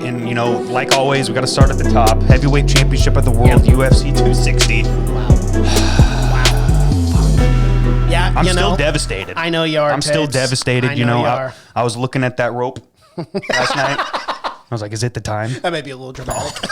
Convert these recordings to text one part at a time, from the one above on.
And, you know, like always, we got to start at the top. Heavyweight championship of the world, UFC 260. Wow. Yeah, I'm still devastated. I know you are. I'm still devastated. You are. I was looking at that rope last night. I was like, is it the time? That may be a little dramatic.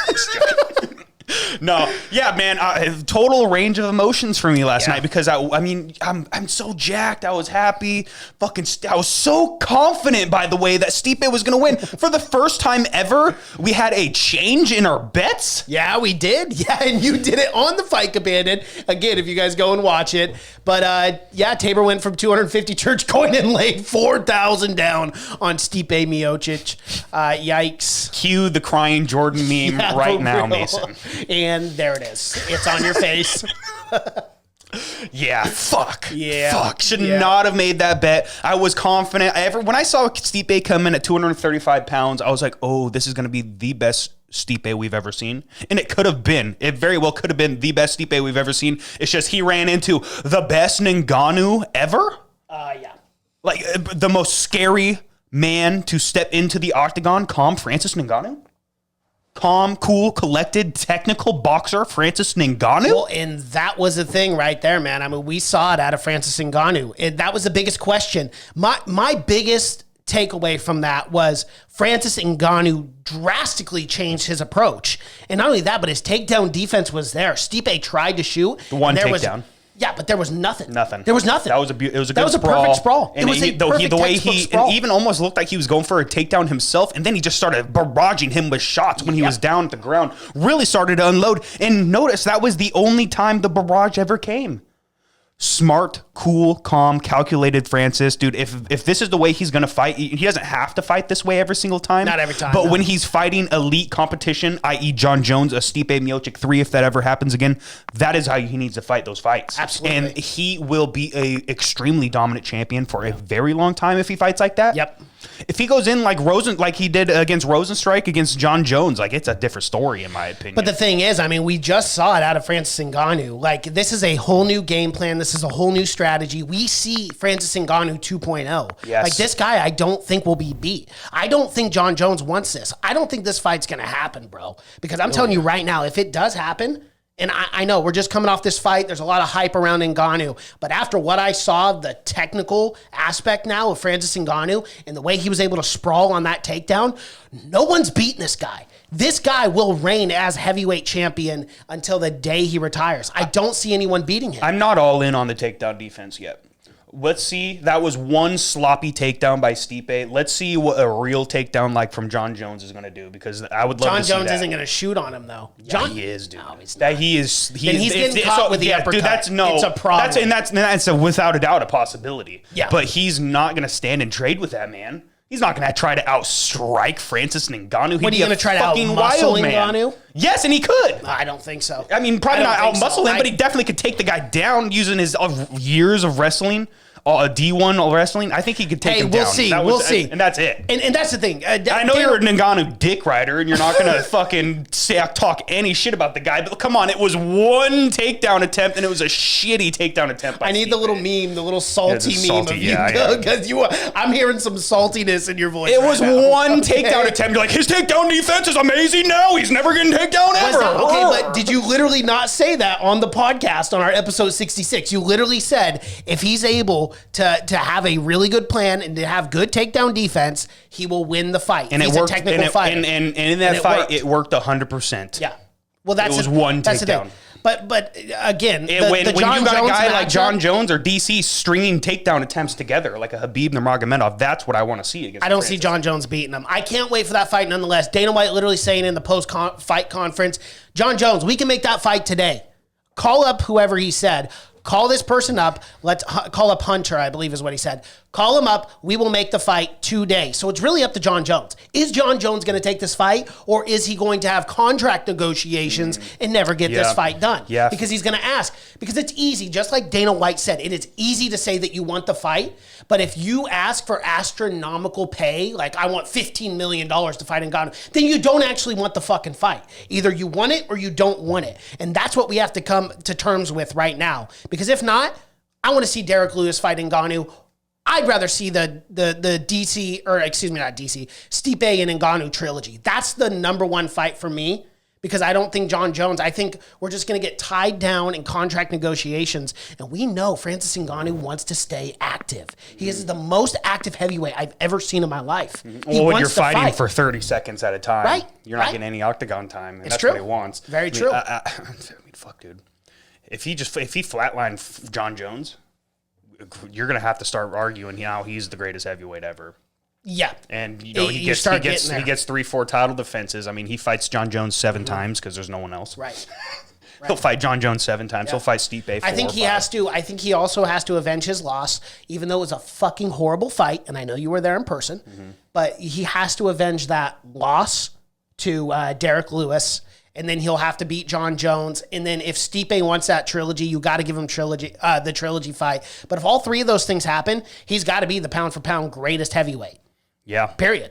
No, yeah, man. Total range of emotions for me last night because I'm so jacked. I was happy. I was so confident, by the way, that Stipe was going to win. For the first time ever, we had a change in our bets. Yeah, we did. Yeah, and you did it on the Fight Companion. Again, if you guys go and watch it. But yeah, Tabor went from 250 church coin and laid 4,000 down on Stipe Miocic. Yikes. Cue the crying Jordan meme right now, Mason. And there it is. It's on your face. Yeah, fuck. Yeah. Fuck. Should not have made that bet. I was confident. When I saw Stipe come in at 235 pounds, I was like, oh, this is going to be the best Stipe we've ever seen. And it could have been. It very well could have been the best Stipe we've ever seen. It's just he ran into the best Ngannou ever. Yeah. Like, the most scary man to step into the octagon, Francis Ngannou. Calm, cool, collected, technical boxer, Francis Ngannou. Well, and that was the thing right there, man. I mean, we saw it out of Francis Ngannou. And that was the biggest question. My biggest takeaway from that was Francis Ngannou drastically changed his approach. And not only that, but his takedown defense was there. Stipe tried to shoot. The one takedown. Yeah, but there was nothing. Nothing. There was nothing. It was a good sprawl. That was a perfect sprawl. And it was the way it even almost looked like he was going for a takedown himself, and then he just started barraging him with shots when he was down at the ground. Really started to unload. And notice that was the only time the barrage ever came. Smart, cool, calm, calculated Francis. Dude, if this is the way he's going to fight, he doesn't have to fight this way every single time. Not every time. But when he's fighting elite competition, i.e. John Jones, a Stipe Miocic 3, if that ever happens again, that is how he needs to fight those fights. Absolutely. And he will be a extremely dominant champion for a very long time if he fights like that. Yep. If he goes in like he did against Rosenstrike against John Jones, like, it's a different story in my opinion. But the thing is, I mean, we just saw it out of Francis Ngannou. Like, this is a whole new game plan. This is a whole new strategy. We see Francis Ngannou 2.0. Yes. Like, this guy, I don't think will be beat. I don't think John Jones wants this. I don't think this fight's going to happen, bro. Because I'm telling you right now, if it does happen, and I know we're just coming off this fight. There's a lot of hype around Ngannou. But after what I saw, the technical aspect now of Francis Ngannou and the way he was able to sprawl on that takedown, no one's beating this guy. This guy will reign as heavyweight champion until the day he retires. I don't see anyone beating him. I'm not all in on the takedown defense yet. Let's see. That was one sloppy takedown by Stipe. Let's see what a real takedown like from John Jones is going to do, because I would love to see that. John Jones isn't going to shoot on him, though. Yeah, he is, dude. No, he's not. He's getting caught with the uppercut. Dude, it's a problem. That's without a doubt a possibility. Yeah. But he's not going to stand and trade with that man. He's not going to try to outstrike Francis Ngannou. What, are you going to try to out-muscle Ngannou? Yes, and he could. I don't think so. I mean, probably not out-muscle him, but he definitely could take the guy down using his years of wrestling. D1 wrestling, I think he could take him down. We'll see. And that's it. And that's the thing. I know you're a Ngannou dick rider, and you're not going to fucking talk any shit about the guy, but come on, it was one takedown attempt, and it was a shitty takedown attempt by I need Stipe. the little meme, the little salty meme of you, because I'm hearing some saltiness in your voice. It was one takedown attempt. You're like, his takedown defense is amazing now. He's never getting takedown ever. Okay, but did you literally not say that on the podcast on our episode 66? You literally said if he's able to have a really good plan and to have good takedown defense, he will win the fight. And he's it worked. A technical fighter. And in that fight, it worked 100%. Yeah. Well, that's it was one takedown. But again, when you got Jones a guy like John matchup, Jones or DC stringing takedown attempts together, like a Habib Nurmagomedov, that's what I want to see against. I don't see John Jones beating him. I can't wait for that fight nonetheless. Dana White literally saying in the post-fight conference, John Jones, we can make that fight today. Call up whoever he said. Call this person up. Let's call up Hunter, I believe is what he said. Call him up. We will make the fight today. So it's really up to John Jones. Is John Jones going to take this fight, or is he going to have contract negotiations and never get this fight done? Yeah. Because he's going to ask. Because it's easy, just like Dana White said, it is easy to say that you want the fight, but if you ask for astronomical pay, like I want $15 million to fight Ngannou, then you don't actually want the fucking fight. Either you want it or you don't want it. And that's what we have to come to terms with right now. Because if not, I want to see Derek Lewis fight Ngannou. I'd rather see the DC, or excuse me, not DC, Stipe and Ngannou trilogy. That's the number one fight for me, because I don't think Jon Jones, I think we're just going to get tied down in contract negotiations. And we know Francis Ngannou wants to stay active. He is the most active heavyweight I've ever seen in my life. Well, when you're fighting for 30 seconds at a time, right, you're not getting any octagon time. And it's that's true. what he wants. Very true. I mean, fuck, dude. If he flatlined Jon Jones, you're going to have to start arguing how he's the greatest heavyweight ever. Yeah. And, he gets 3-4 title defenses. I mean, he fights Jon Jones 7 times because there's no one else. Right. He'll fight Jon Jones 7 times. Yeah. He'll fight Stipe 4 I think he has to. I think he also has to avenge his loss, even though it was a fucking horrible fight. And I know you were there in person, but he has to avenge that loss to Derek Lewis. And then he'll have to beat Jon Jones. And then if Stipe wants that trilogy, you got to give him the trilogy fight. But if all 3 of those things happen, he's got to be the pound for pound greatest heavyweight. Yeah. Period.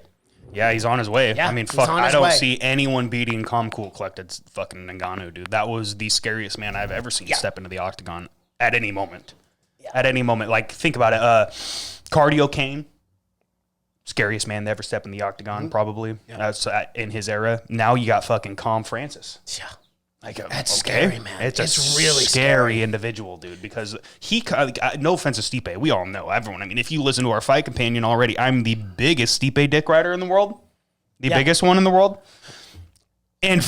Yeah, he's on his way. Yeah, I mean, fuck, I don't see anyone beating Calm Cool Collected fucking Ngannou, dude. That was the scariest man I've ever seen step into the octagon at any moment. Yeah. At any moment. Like, think about it. Cardio Kane. Scariest man to ever step in the octagon, probably. Yeah. In his era. Now you got fucking Calm Francis. Yeah. Like, that's scary, man. It's a really scary individual, dude, because he, no offense to Stipe, we all know, everyone. I mean, if you listen to our Fight Companion already, I'm the biggest Stipe dick rider in the world. The biggest one in the world. And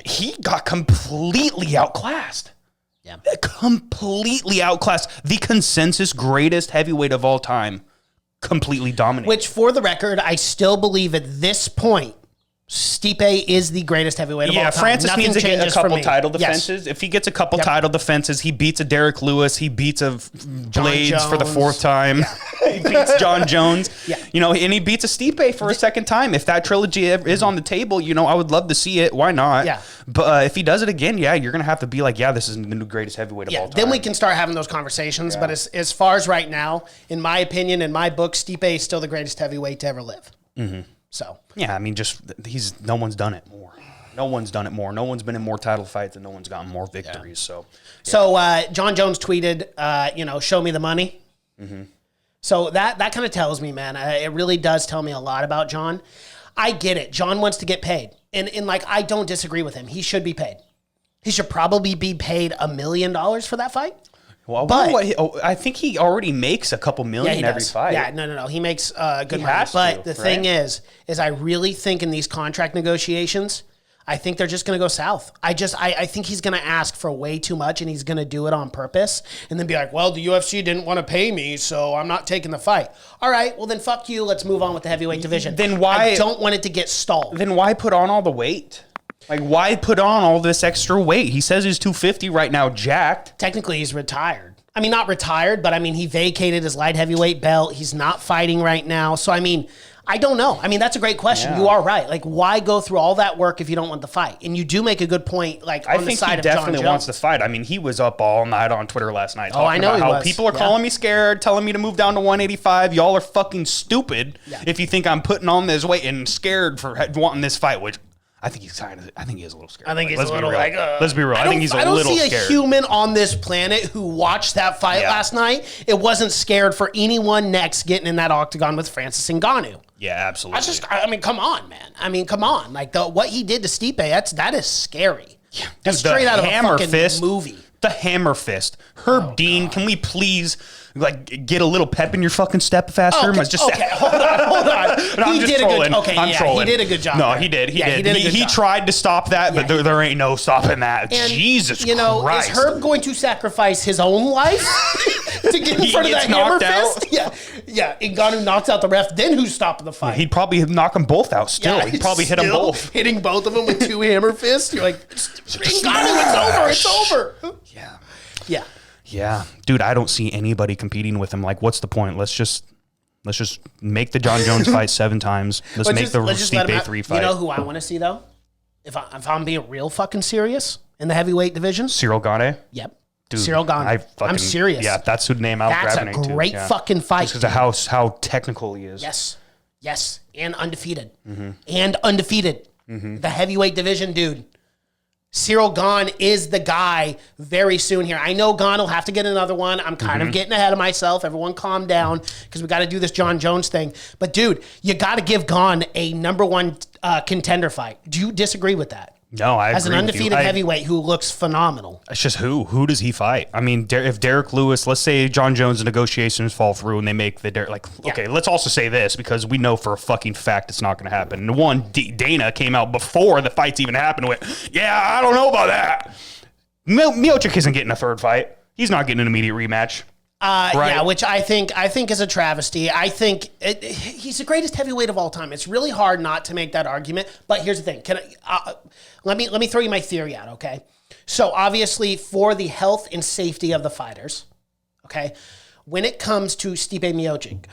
he got completely outclassed. Yeah. Completely outclassed. The consensus greatest heavyweight of all time. Completely dominated. Which, for the record, I still believe at this point, Stipe is the greatest heavyweight of all time. Francis needs to get a couple title defenses. Yes. If he gets a couple title defenses, he beats a Derek Lewis, he beats a Blades for the 4th time. Yeah. He beats Jon Jones. Yeah. And he beats a Stipe for a 2nd time. If that trilogy is on the table, I would love to see it. Why not? Yeah. But if he does it again, you're going to have to be like, this is the new greatest heavyweight of all time. Then we can start having those conversations. Yeah. But as far as right now, in my opinion, in my book, Stipe is still the greatest heavyweight to ever live. Mm-hmm. So yeah, I mean, no one's done it more. No one's done it more. No one's been in more title fights, and no one's gotten more victories. Yeah. So Jon Jones tweeted, show me the money. Mm-hmm. So that kind of tells me, man, it really does tell me a lot about Jon. I get it. Jon wants to get paid, and I don't disagree with him. He should be paid. He should probably be paid $1 million for that fight. Well, I think he already makes a couple million every fight. Yeah, no. He makes good money. But the thing is I really think in these contract negotiations, I think they're just going to go south. I think he's going to ask for way too much, and he's going to do it on purpose, and then be like, well, the UFC didn't want to pay me, so I'm not taking the fight. All right, well, then fuck you. Let's move on with the heavyweight division. Then why? I don't want it to get stalled. Then why put on all the weight? Like, why put on all this extra weight? He says he's 250 right now, jacked. Technically, he's retired. I mean, not retired, but I mean, he vacated his light heavyweight belt. He's not fighting right now. So, I mean, I don't know. I mean, that's a great question. Yeah. You are right. Like, why go through all that work if you don't want the fight? And you do make a good point, like, on the side of Jon Jones. I think he definitely wants the fight. I mean, he was up all night on Twitter last night talking about how people are calling me scared, telling me to move down to 185. Y'all are fucking stupid if you think I'm putting on this weight and scared for wanting this fight, which... I think he is a little scared. I think he's a little like. Let's be real. I think he's a little scared. I don't see a human on this planet who watched that fight last night. It wasn't scared for anyone next getting in that octagon with Francis Ngannou. Yeah, absolutely. I mean, come on, man. I mean, come on. Like what he did to Stipe, that is scary. Yeah, that's straight out of a fucking movie. The hammer fist. Herb Dean, can we please get a little pep in your fucking step faster? Okay, hold on. No, he did trolling. He did a good job. No, he did. He tried to stop that, but there ain't no stopping that. And, Jesus Christ. Is Herb going to sacrifice his own life to get in front of that hammer fist? Yeah. Ngannou knocks out the ref. Then who's stopping the fight? Yeah, he'd probably knock them both out still. He'd probably hit them both. Hitting both of them with 2 hammer fists. You're like, Ngannou, it's over. Yeah. Yeah. Dude, I don't see anybody competing with him. Like, what's the point? Let's just make the Jon Jones fight 7 times. Let's make the Stipe 3 fight. You know who I want to see, though? If I'm being real fucking serious in the heavyweight division? Cyril Gane? Yep. Dude, Cyril Gane. I'm serious. Yeah, that's the name I was grabbing to. That's a great fucking fight. Just because of how technical he is. Yes. And undefeated. Mm-hmm. The heavyweight division, dude. Cyril Gane is the guy very soon here. I know Gane will have to get another one. I'm kind of getting ahead of myself. Everyone calm down because we got to do this John Jones thing. But, dude, you got to give Gane a number one contender fight. Do you disagree with that? No, I agree as an undefeated heavyweight who looks phenomenal. It's just who? Who does he fight? I mean, if Derek Lewis, let's say John Jones' negotiations fall through and they make the okay, let's also say this because we know for a fucking fact it's not going to happen. And one, Dana came out before the fights even happened with, yeah, I don't know about that. Miocic isn't getting a third fight. He's not getting an immediate rematch. Right. Yeah, which I think is a travesty. I think he's the greatest heavyweight of all time. It's really hard not to make that argument. But here's the thing: let me throw you my theory out, okay? So obviously, for the health and safety of the fighters, okay, when it comes to Stipe Miocic,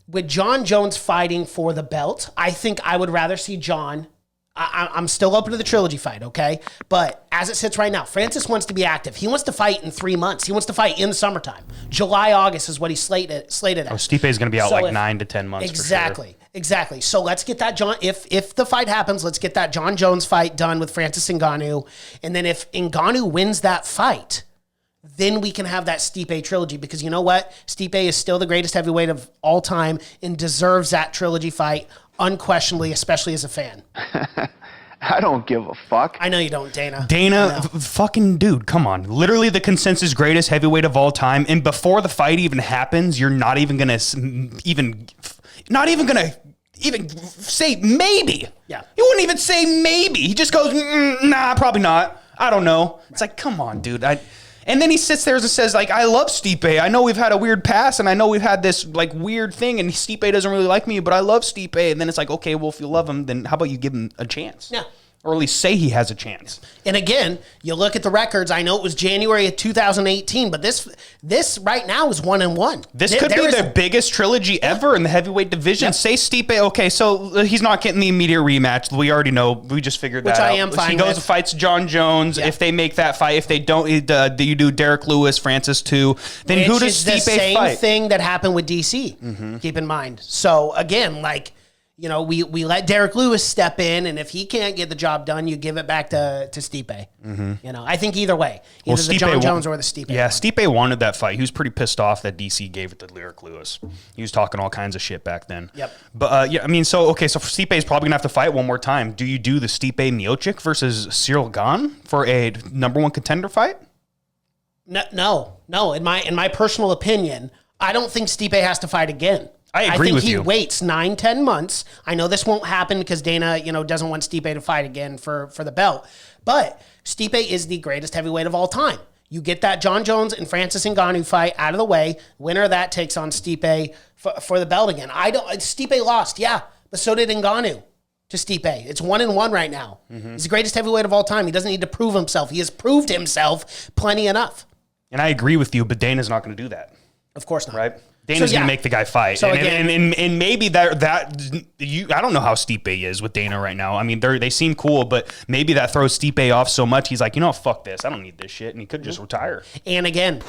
with John Jones fighting for the belt, I think I would rather see John. I'm still open to the trilogy fight, okay? But as it sits right now, Francis wants to be active. He wants to fight in 3 months. He wants to fight in the summertime. July, August is what he's slated at. Oh, Stipe is going to be out 9 to 10 months. Exactly, exactly. So let's get that John. If the fight happens, let's get that John Jones fight done with Francis Ngannou, and then if Ngannou wins that fight, then we can have that Stipe trilogy because you know what? Stipe is still the greatest heavyweight of all time and deserves that trilogy fight unquestionably, especially as a fan. I don't give a fuck. I know you don't, Dana. Fucking dude, come on. Literally the consensus greatest heavyweight of all time. And before the fight even happens, you're not even going to say maybe. Yeah. He wouldn't even say maybe. He just goes, nah, probably not. I don't know. Right. It's like, come on, dude. And then he sits there and says, like, I love Stipe. I know we've had a weird past, and I know we've had this, like, weird thing, and Stipe doesn't really like me, but I love Stipe. And then it's like, okay, well, if you love him, then how about you give him a chance? Yeah. Or at least say he has a chance. And again, you look at the records. I know it was January of 2018, but this right now is 1-1. This could be the biggest trilogy ever in the heavyweight division. Yep. Say Stipe, okay, so he's not getting the immediate rematch. We already know. We just figured that out. Which I am fine He goes with. and fights John Jones. Yeah. If they make that fight, if they don't, you do Derek Lewis, Francis too. Then who does Stipe fight? The same thing that happened with DC. Mm-hmm. Keep in mind. So again, like, you know, we let Derek Lewis step in, and if he can't get the job done, you give it back to Stipe. Mm-hmm. You know, I think either way, either the John Jones or the Stipe. Yeah, Stipe wanted that fight. He was pretty pissed off that DC gave it to Derek Lewis. He was talking all kinds of shit back then. Yep. But yeah, I mean, so Stipe is probably gonna have to fight one more time. Do you do the Stipe Miocic versus Cyril Gane for a number one contender fight? No. In my personal opinion, I don't think Stipe has to fight again. I agree with you. I think he waits 9-10 months. I know this won't happen because Dana, doesn't want Stipe to fight again for the belt. But Stipe is the greatest heavyweight of all time. You get that John Jones and Francis Ngannou fight out of the way. Winner of that takes on Stipe for the belt again. Stipe lost, yeah, but so did Ngannou to Stipe. It's 1-1 right now. Mm-hmm. He's the greatest heavyweight of all time. He doesn't need to prove himself. He has proved himself plenty enough. And I agree with you, but Dana's not going to do that. Of course not. Right? Dana's going to make the guy fight. So and maybe I don't know how Stipe is with Dana right now. I mean, they seem cool, but maybe that throws Stipe off so much. He's like, fuck this. I don't need this shit. And he could just retire. And again,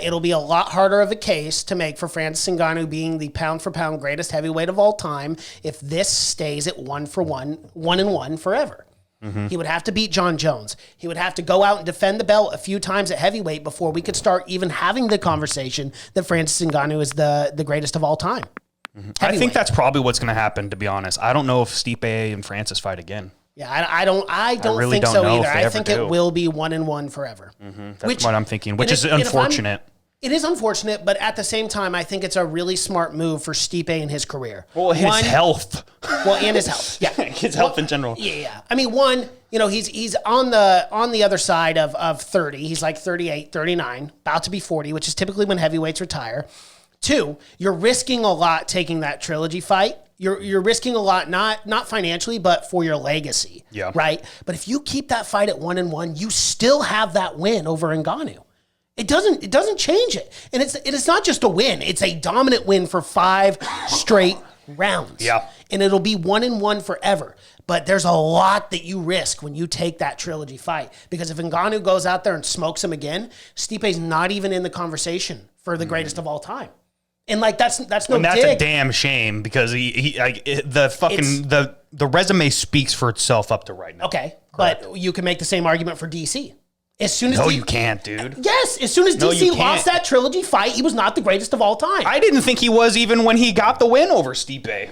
it'll be a lot harder of a case to make for Francis Ngannou being the pound for pound greatest heavyweight of all time if this stays at 1-1 forever. Mm-hmm. He would have to beat John Jones. He would have to go out and defend the belt a few times at heavyweight before we could start even having the conversation that Francis Ngannou is the greatest of all time. Mm-hmm. I think that's probably what's going to happen, to be honest. I don't know if Stipe and Francis fight again. Yeah, I don't think so either. I think it will be 1-1 forever. Mm-hmm. That's what I'm thinking, which is unfortunate. It is unfortunate, but at the same time, I think it's a really smart move for Stipe in his career. Well, his health. Well, and his health. Yeah, his health in general. Yeah. I mean, he's on the other side of 30. He's like 38, 39, about to be 40, which is typically when heavyweights retire. 2, you're risking a lot taking that trilogy fight. You're risking a lot, not financially, but for your legacy. Yeah. Right. But if you keep that fight at 1-1, you still have that win over Ngannou. It doesn't change it. And it is not just a win. It's a dominant win for 5 straight rounds. Yeah. And it'll be 1-1 forever. But there's a lot that you risk when you take that trilogy fight. Because if Ngannou goes out there and smokes him again, Stipe's not even in the conversation for the greatest of all time. And that's no dig. And that's a damn shame because the resume speaks for itself up to right now. Okay. But you can make the same argument for DC. As soon as you can't, dude. Yes, as soon as DC lost that trilogy fight, he was not the greatest of all time. I didn't think he was even when he got the win over Stipe.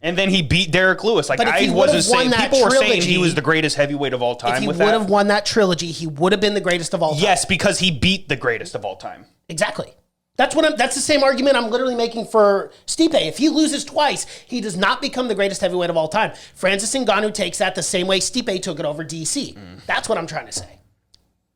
And then he beat Derek Lewis. Like, I wasn't saying, people were saying he was the greatest heavyweight of all time. If he would have won that trilogy, he would have been the greatest of all time. Yes, because he beat the greatest of all time. Exactly. That's the same argument I'm literally making for Stipe. If he loses twice, he does not become the greatest heavyweight of all time. Francis Ngannou takes that the same way Stipe took it over DC. That's what I'm trying to say.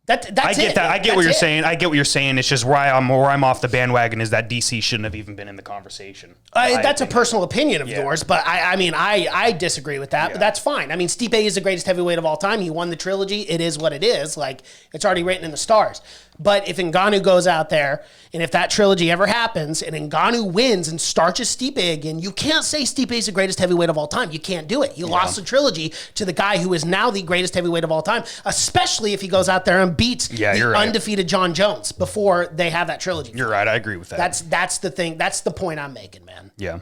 That's I get it. that. I get what you're saying. I get what you're saying. It's just where I'm off the bandwagon is that DC shouldn't have even been in the conversation. That's a personal opinion of yours, but I disagree with that. But that's fine. I mean, Stipe is the greatest heavyweight of all time. He won the trilogy. It is what it is. Like, it's already written in the stars. But if Ngannou goes out there, and if that trilogy ever happens, and Ngannou wins and starches Stipe again, you can't say Stipe is the greatest heavyweight of all time. You can't do it. You lost the trilogy to the guy who is now the greatest heavyweight of all time, especially if he goes out there and beats the undefeated John Jones before they have that trilogy. You're right. I agree with that. That's the thing. That's the point I'm making, man. Yeah.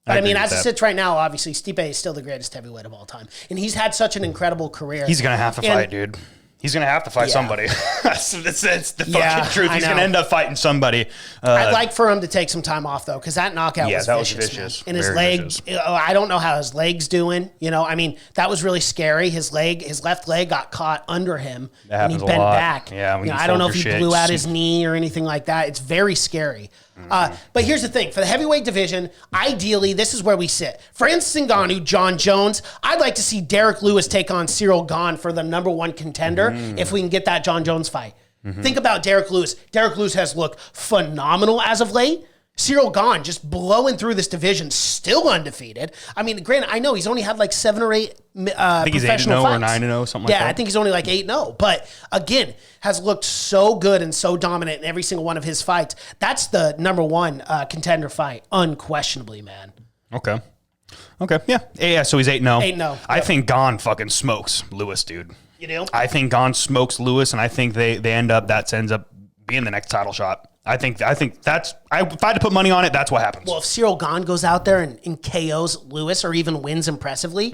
But I mean, as it sits right now, obviously, Stipe is still the greatest heavyweight of all time. And he's had such an incredible career. He's going to have to fight, dude. He's going to have to fight somebody. It's the fucking truth. He's going to end up fighting somebody. I'd like for him to take some time off, though, because that knockout was vicious. And his leg, I don't know how his leg's doing. You know, I mean, that was really scary. His left leg got caught under him, and he bent back. Yeah, I don't know if he blew out his knee or anything like that. It's very scary. But here's the thing. For the heavyweight division, ideally, this is where we sit. Francis Ngannou, John Jones. I'd like to see Derek Lewis take on Cyril Gane for the #1 contender if we can get that John Jones fight. Think about Derek Lewis. Derek Lewis has looked phenomenal as of late. Cyril Gane just blowing through this division, still undefeated. I mean, granted, I know he's only had like 7 or 8 I think he's 8-0 or 9-0, something like that. Yeah, I think he's only like 8-0. But again, has looked so good and so dominant in every single one of his fights. That's the #1 contender fight, unquestionably, man. Okay. Yeah, so he's 8-0. 8-0. I think Gane fucking smokes Lewis, dude. You do? I think Gane smokes Lewis, and I think they ends up being the next title shot. I think that's, if I had to put money on it, that's what happens. Well, if Cyril Gane goes out there and KOs Lewis or even wins impressively,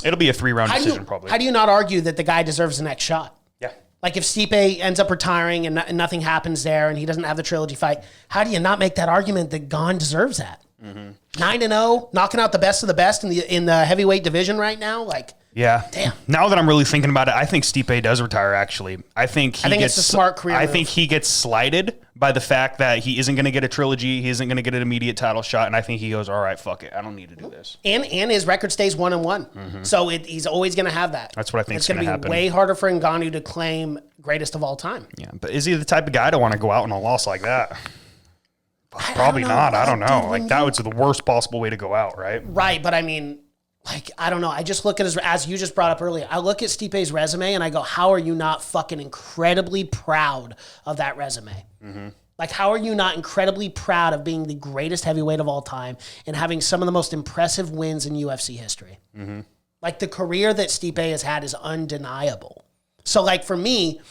it'll be a 3-round decision probably. How do you not argue that the guy deserves the next shot? Yeah. Like if Stipe ends up retiring and nothing happens there and he doesn't have the trilogy fight, how do you not make that argument that Gane deserves that? 9-0, knocking out the best of the best in the heavyweight division right now, like. Yeah. Damn. Now that I'm really thinking about it, I think Stipe does retire, actually. I think it's a smart career move. think he gets slighted by the fact that he isn't going to get a trilogy. He isn't going to get an immediate title shot. And I think he goes, all right, fuck it. I don't need to do this. And his record stays 1-1. So he's always going to have that. That's what I think is going to happen. It's going to be way harder for Ngannou to claim greatest of all time. Yeah. But is he the type of guy to want to go out on a loss like that? Probably not. I don't know. Like, that was the worst possible way to go out, right? Right. But I mean, like, I don't know. I just look at as you just brought up earlier, I look at Stipe's resume and I go, how are you not fucking incredibly proud of that resume? Like, how are you not incredibly proud of being the greatest heavyweight of all time and having some of the most impressive wins in UFC history? Like, the career that Stipe has had is undeniable. So, like, for me,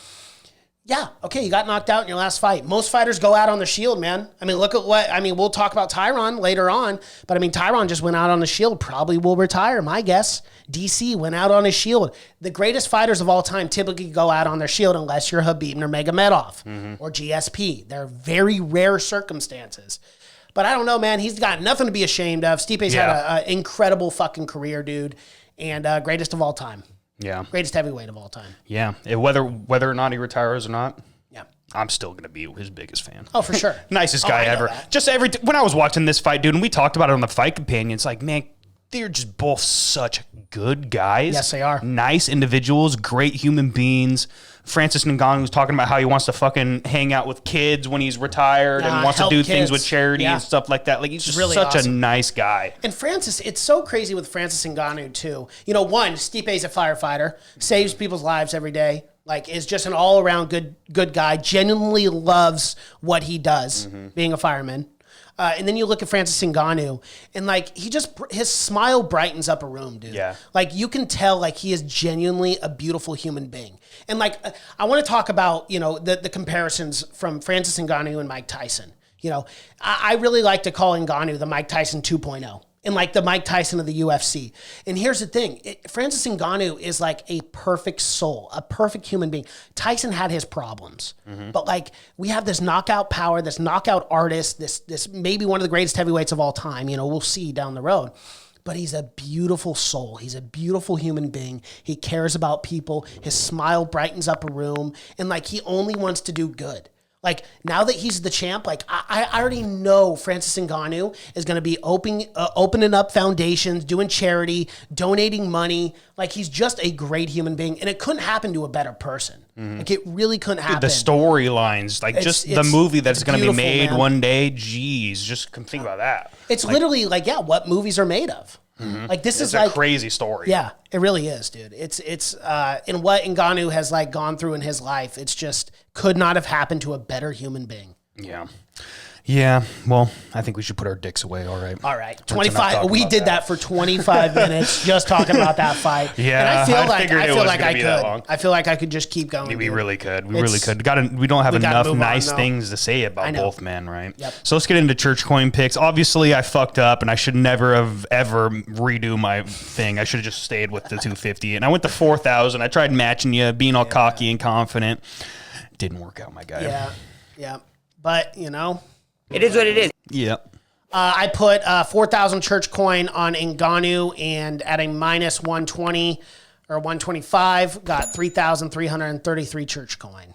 yeah, okay, you got knocked out in your last fight. Most fighters go out on the shield, man. I mean, look at we'll talk about Tyron later on, but I mean, Tyron just went out on the shield, probably will retire, my guess. DC went out on his shield. The greatest fighters of all time typically go out on their shield unless you're Khabib Nurmagomedov or GSP. They're very rare circumstances. But I don't know, man. He's got nothing to be ashamed of. Stipe's had an incredible fucking career, dude, and greatest of all time. Yeah. Greatest heavyweight of all time. Yeah. Whether or not he retires or not, yeah, I'm still going to be his biggest fan. Oh, for sure. Nicest guy ever. Just when I was watching this fight, dude, and we talked about it on the Fight Companion, it's like, man, they're just both such good guys. Yes, they are. Nice individuals, great human beings. Francis Ngannou was talking about how he wants to fucking hang out with kids when he's retired and wants to do things with charity and stuff like that. Like, he's just really such a nice guy. And Francis, it's so crazy with Francis Ngannou too. You know, one, Stipe's a firefighter, saves people's lives every day. Like, is just an all-around good guy. Genuinely loves what he does, being a fireman. And then you look at Francis Ngannou, and like his smile brightens up a room, dude. Yeah. Like, you can tell like he is genuinely a beautiful human being. And like I want to talk about, you know, the comparisons from Francis Ngannou and Mike Tyson. You know, I really like to call Ngannou the Mike Tyson 2.0. and like the Mike Tyson of the UFC. And here's the thing. Francis Ngannou is like a perfect soul, a perfect human being. Tyson had his problems, but like we have this knockout power, this knockout artist, this maybe one of the greatest heavyweights of all time. You know, we'll see down the road. But he's a beautiful soul. He's a beautiful human being. He cares about people. His smile brightens up a room. And like, he only wants to do good. Like, now that he's the champ, like, I already know Francis Ngannou is going to be opening up foundations, doing charity, donating money. Like, he's just a great human being. And it couldn't happen to a better person. Like, it really couldn't happen. The storylines, like just the movie that's going to be made one day. Geez, just think about that. It's like, literally like, yeah, what movies are made of. Like, this is like a crazy story. Yeah, it really is, dude. It's in what Ngannou has like gone through in his life. It's just could not have happened to a better human being. Yeah. Yeah, well, I think we should put our dicks away, all right? All right, 25. We did that for 25 minutes just talking about that fight. Yeah, and I feel like I could. I feel like I could just keep going. We really could. We really could. We don't have enough nice things to say about both men, right? Yep. So let's get into church coin picks. Obviously, I fucked up, and I should never have ever redo my thing. I should have just stayed with the 250, and I went to 4,000. I tried matching you, being all cocky and confident. Didn't work out, my guy. Yeah. But, you know. It is what it is. Yep. I put 4,000 church coin on Ngannou, and at a minus 120 or 125, got 3,333 church coin.